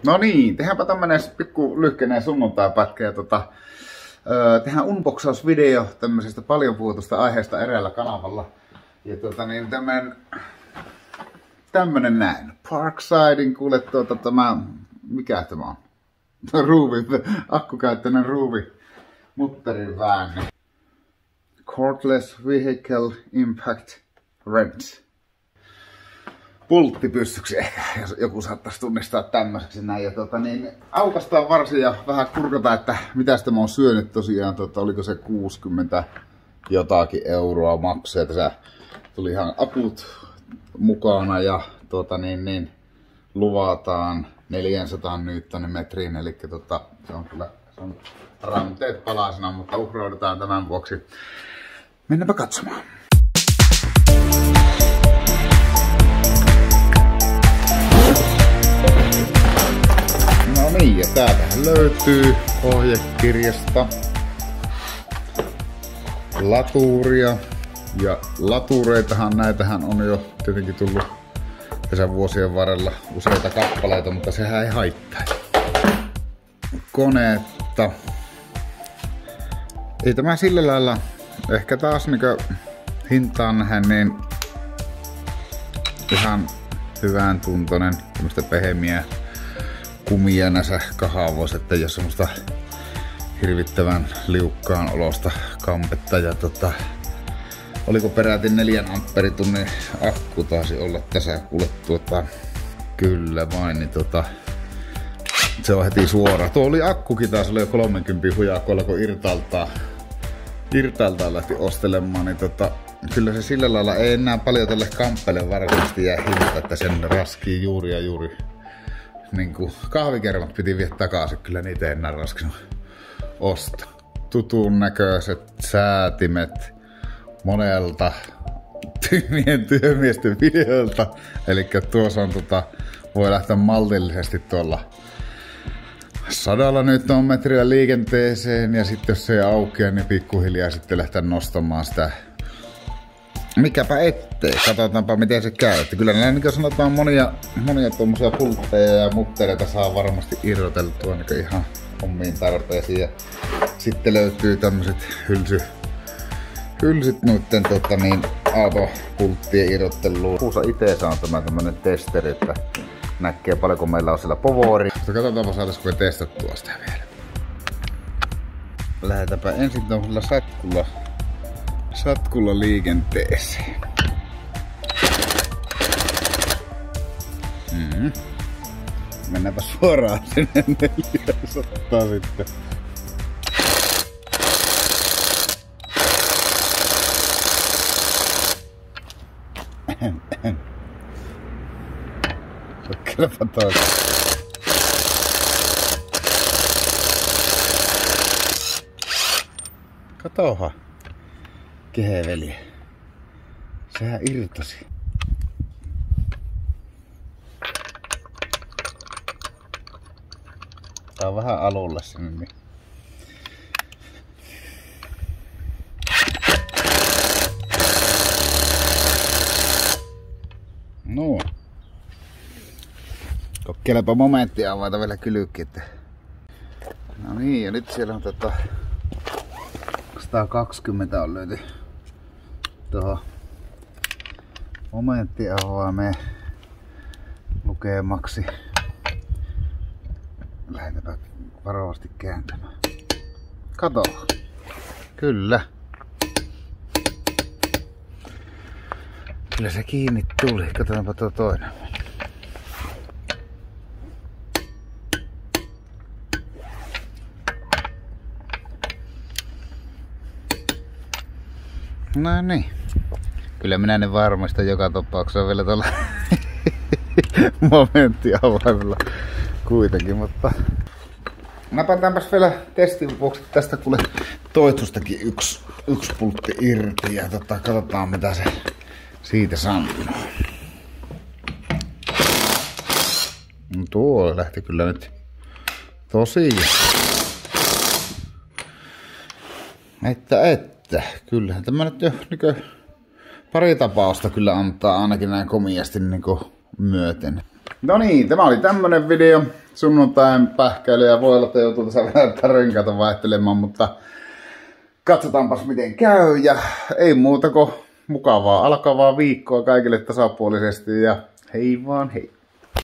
No niin, tehdäänpä tämmönen pikku lyhkeneen sunnuntaipätkä ja tehdään unboxausvideo tämmöisestä paljon puhutusta aiheesta eräällä kanavalla. Ja tämmönen näin. Parksidein kuule tämä, mikä tämä on? Ruuvi, akkukäyttöinen ruuvi, mutterin väänne. Cordless Vehicle Impact Wrench. Pulttipyssyksi ehkä, jos joku saattaisi tunnistaa tämmöiseksi näin. Ja aukastaan varsin ja vähän kurkata, että mitäs tämä on syönyt tosiaan. Oliko se 60 jotakin euroa maksaa. Ja tässä tuli ihan akut mukana ja luvataan 400 Nm, eli se on kyllä ranteet palasena, mutta uhraudutaan tämän vuoksi. Mennäänpä katsomaan. No niin, ja täältähän löytyy ohjekirjasta latuuria. Ja latureitahan, näitähän on jo tietenkin tullut tässä vuosien varrella useita kappaleita, mutta sehän ei haittaa. Koneetta. Ei tämä sillä lailla, ehkä taas hintaan nähdä, niin ihan hyvän tuntoinen, tämmöistä pehmeää kumia näissä kahavoissa, että jos semmoista hirvittävän liukkaan olosta kampetta ja oliko peräti 4 amperitunnin akku taisi olla tässä kuule kyllä vain, niin se on heti suora. Tuo oli akkukin taas, oli jo 30 hujakoilla, kun irtailtaan lähti ostelemaan, niin kyllä se sillä lailla ei enää paljon tälle kamppeelle varsinaisesti jää hinta, että sen raskii juuri ja juuri. Niinku kahvikermat piti viedä takaisin, kyllä niitä ei enää raskinut ostaa. Tutun näköiset säätimet monelta tyhmien työmiesten videolta. Elikkä tuossa on voi lähteä maltillisesti tuolla 100 Nm liikenteeseen ja sitten jos se ei aukea, niin pikkuhiljaa sitten lähteä nostamaan sitä. Mikäpä ettei, katsotaanpa miten se käy. Että kyllä näin, niin kuin sanotaan, monia tuommoisia pultteja ja muttereita saa varmasti irroteltua niin ihan omiin tarpeisiin. Ja sitten löytyy tämmöiset hylsyt noitten autopulttien irrotteluun. Kuussa itse on tämmönen testeri, että näkee paljonko meillä on siellä povori. Katsotaanpa saataisiko me testattua sitä vielä. Lähdetäänpä ensin tommosella satkulla liikenteeseen. Mennäänpä suoraan sinne 400 sitten. Kokkelepa toisen. Katoha. Keheveli. Sehän irtosi. Tää on vähän alulla sinne. Niin. No. Kokkeilepa momenttia avata vielä kylykki. No niin, ja nyt siellä on 120 on löyty tuohon momenttiavaimeen lukemaksi. Lähdetäänpä varovasti kääntämään. Kato. Kyllä. Kyllä se kiinni tuli. Katsotaanpa tuo toinen. No niin. Kyllä minä ne varmistan joka tapauksessa vielä tuolla momenttiavaimella kuitenkin, mutta napataanpas vielä testin vuoksi tästä kuule toistustakin yksi pultti irti ja katsotaan mitä se siitä sanoo. No tuo lähti kyllä nyt tosiaan. Että kyllähän tämä nyt jo pari tapausta kyllä antaa ainakin näin komiasti myöten. No niin, tämä oli tämmönen video. sunnuntain pähkäilyä. Voi olla, että joutuu tässä vähän renkaita vaihtelemaan, mutta katsotaanpas miten käy. Ja ei muuta kuin mukavaa alkavaa viikkoa kaikille tasapuolisesti ja hei vaan hei.